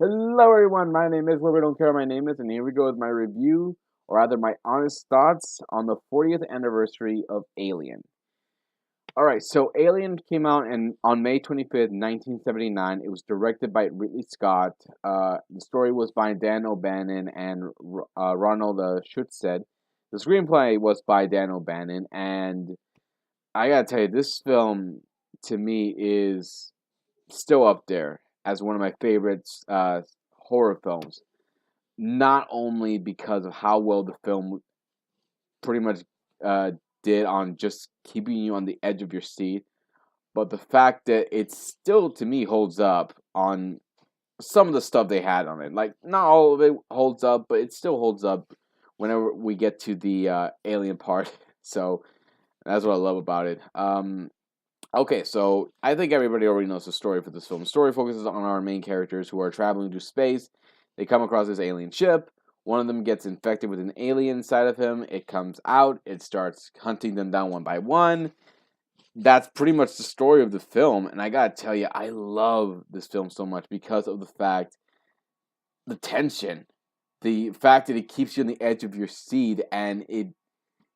Hello, everyone. My name is Whoever Don't Care. My name is, and here we go with my review, or rather, my honest thoughts on the 40th anniversary of Alien. All right, so Alien came out on May 25th, 1979. It was directed by Ridley Scott. The story was by Dan O'Bannon and Ronald Schutz. The screenplay was by Dan O'Bannon, and I gotta tell you, this film to me is still up there as one of my favorites horror films. Not only because of how well the film pretty much uh, did on just keeping you on the edge of your seat, but the fact that it still, to me, holds up on some of the stuff they had on it. Like, not all of it holds up, but it still holds up whenever we get to the alien part. So that's what I love about it. Okay, so I think everybody already knows the story for this film. The story focuses on our main characters who are traveling through space. They come across this alien ship. One of them gets infected with an alien inside of him. It comes out. It starts hunting them down one by one. That's pretty much the story of the film. And I gotta tell you, I love this film so much because of the fact, the tension, the fact that it keeps you on the edge of your seat, and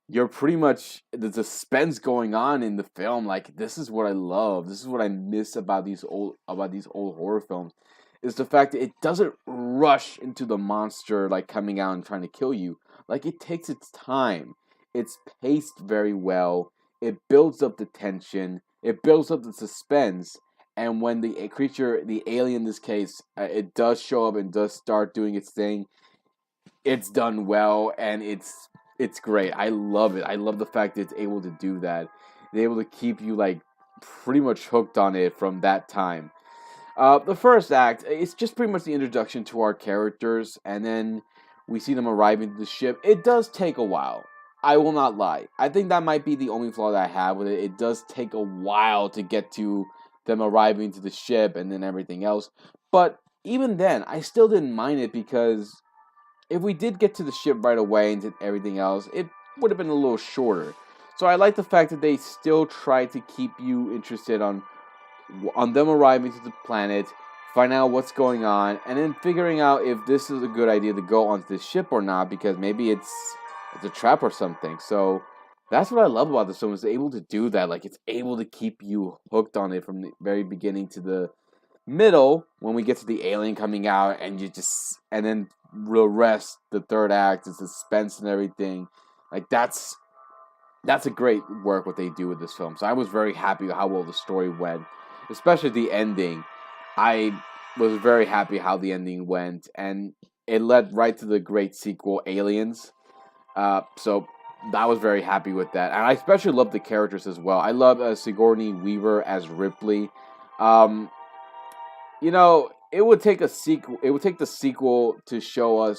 you're pretty much the suspense going on in the film. Like, this is what I love. This is what I miss about these old horror films, is the fact that it doesn't rush into the monster like coming out and trying to kill you. Like, it takes its time. It's paced very well. It builds up the tension. It builds up the suspense. And when the creature, the alien in this case, it does show up and does start doing its thing, it's done well, and it's great. I love it. I love the fact that it's able to do that. It's able to keep you like pretty much hooked on it from that time. The first act, it's just pretty much the introduction to our characters, and then we see them arriving to the ship. It does take a while. I will not lie. I think that might be the only flaw that I have with it. It does take a while to get to them arriving to the ship and then everything else. But even then, I still didn't mind it because if we did get to the ship right away and did everything else, it would have been a little shorter. So I like the fact that they still try to keep you interested on them arriving to the planet, find out what's going on, and then figuring out if this is a good idea to go onto this ship or not, because maybe it's a trap or something. So that's what I love about this film, is able to do that. Like, it's able to keep you hooked on it from the very beginning to the middle when we get to the alien coming out, and then the rest, the third act, is suspense and everything. Like, that's a great work what they do with this film. So I was very happy how well the story went, especially the ending. I was very happy how the ending went, and it led right to the great sequel, Aliens. So I was very happy with that, and I especially love the characters as well. I love Sigourney Weaver as Ripley. Um, it would take a sequel. It would take the sequel to showing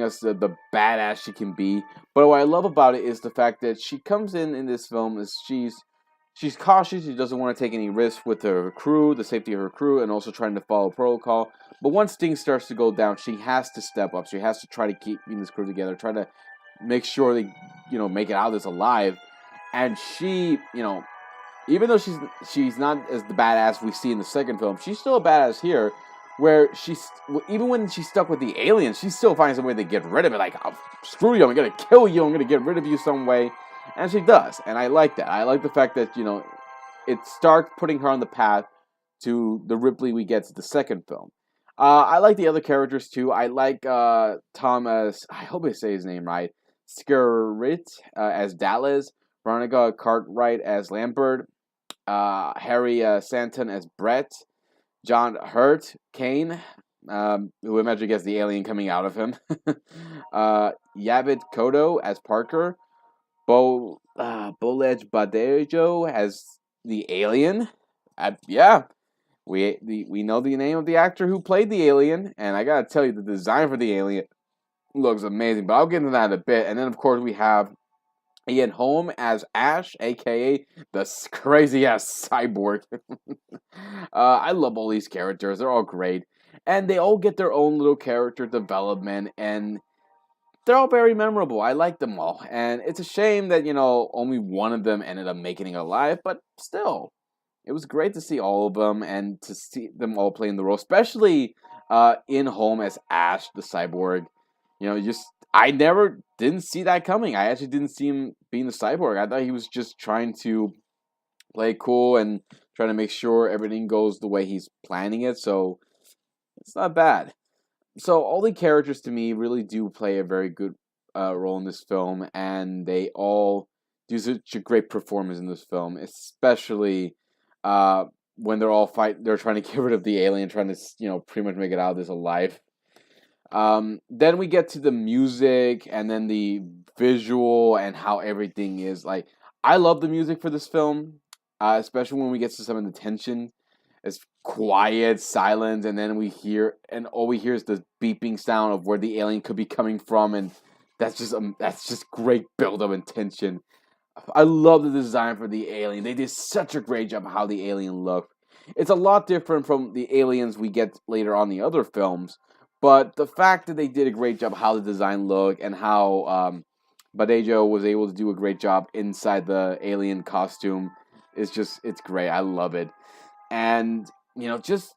us the badass she can be. But what I love about it is the fact that she comes in this film is she's cautious. She doesn't want to take any risks with her crew, the safety of her crew, and also trying to follow protocol. But once things starts to go down, she has to step up. She has to try to keep this crew together, try to make sure they make it out of this alive. And she, even though she's not as the badass we see in the second film, she's still a badass here. Where even when she's stuck with the aliens, she still finds a way to get rid of it. Like, oh, screw you, I'm gonna kill you, I'm gonna get rid of you some way, and she does. And I like that. I like the fact that it starts putting her on the path to the Ripley we get to the second film. I like the other characters too. I like Thomas. I hope I say his name right. Skerritt as Dallas, Veronica Cartwright as Lambert, Harry Santon as Brett, John Hurt Kane, who imagine gets the alien coming out of him, Yabit Kodo as Parker, Bolej Badejo as the alien. Yeah, we know the name of the actor who played the alien, and I gotta tell you, the design for the alien looks amazing. But I'll get into that in a bit. And then, of course, we have Ian Holm as Ash, aka the crazy ass cyborg. I love all these characters; they're all great, and they all get their own little character development, and they're all very memorable. I like them all, and it's a shame that only one of them ended up making it alive, but still, it was great to see all of them and to see them all playing the role, especially in home as Ash the cyborg. Just I never didn't see that coming. I actually didn't see him being the cyborg. I thought he was just trying to play cool and trying to make sure everything goes the way he's planning it. So it's not bad. So all the characters to me really do play a very good role in this film, and they all do such a great performance in this film, especially uh, when they're all fight. They're trying to get rid of the alien, trying to pretty much make it out of this alive. Then we get to the music and then the visual and how everything is like. I love the music for this film, especially when we get to some of the tension. It's quiet, silence, and then and all we hear is the beeping sound of where the alien could be coming from, and that's just great build up and tension. I love the design for the alien. They did such a great job of how the alien looked. It's a lot different from the aliens we get later on the other films, but the fact that they did a great job how the design looked and how Badejo was able to do a great job inside the alien costume it's great. I love it. And just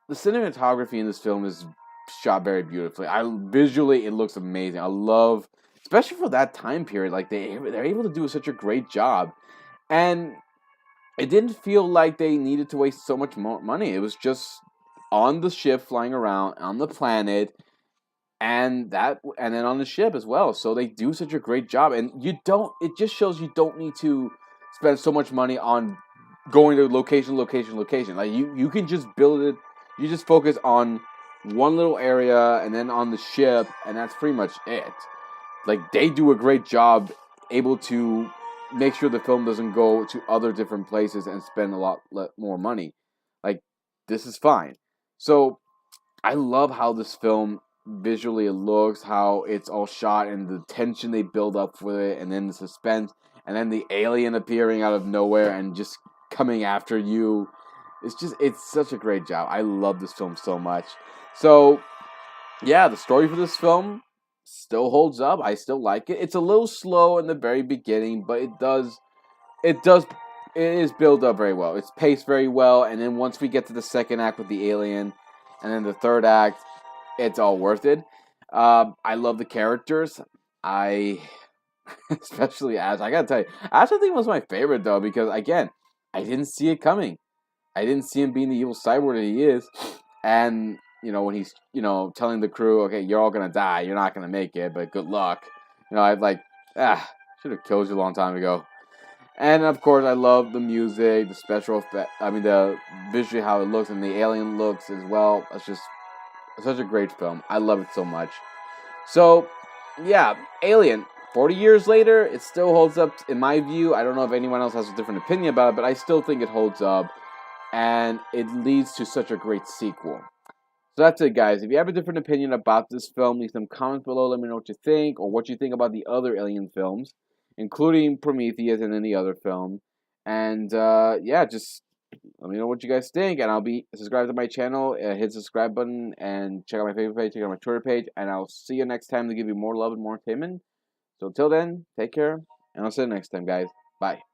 the cinematography in this film is shot very beautifully. I visually it looks amazing. I love, especially for that time period. Like they're able to do such a great job, and it didn't feel like they needed to waste so much more money. It was just on the ship flying around on the planet, and then on the ship as well. So they do such a great job, and you don't. It just shows you don't need to spend so much money on going to location. Like you can just build it. You just focus on one little area, and then on the ship, and that's pretty much it. Like they do a great job, able to make sure the film doesn't go to other different places and spend a lot more money. Like this is fine. So I love how this film visually it looks, how it's all shot, and the tension they build up with it, and then the suspense, and then the alien appearing out of nowhere and just coming after you. It's such a great job. I love this film so much. So yeah, the story for this film still holds up. I still like it. It's a little slow in the very beginning, but it does it is built up very well. It's paced very well, and then once we get to the second act with the alien, and then the third act, it's all worth it. I love the characters. I especially Ash. I gotta tell you, Ash I think was my favorite though because again, I didn't see it coming. I didn't see him being the evil cyborg that he is, and when he's telling the crew, okay, you're all gonna die. You're not gonna make it, but good luck. I'd like should have killed you a long time ago. And of course, I love the music, the special effect. I mean, the visually how it looks and the alien looks as well. It's just such a great film. I love it so much. So, yeah, Alien. 40 years later, it still holds up in my view. I don't know if anyone else has a different opinion about it, but I still think it holds up. And it leads to such a great sequel. So that's it, guys. If you have a different opinion about this film, leave some comments below. Let me know what you think or what you think about the other Alien films, including Prometheus and any other film. And yeah, just let me know what you guys think. And I'll be subscribed to my channel. Hit the subscribe button and check out my Facebook page, check out my Twitter page. And I'll see you next time to give you more love and more entertainment. So until then, take care. And I'll see you next time, guys. Bye.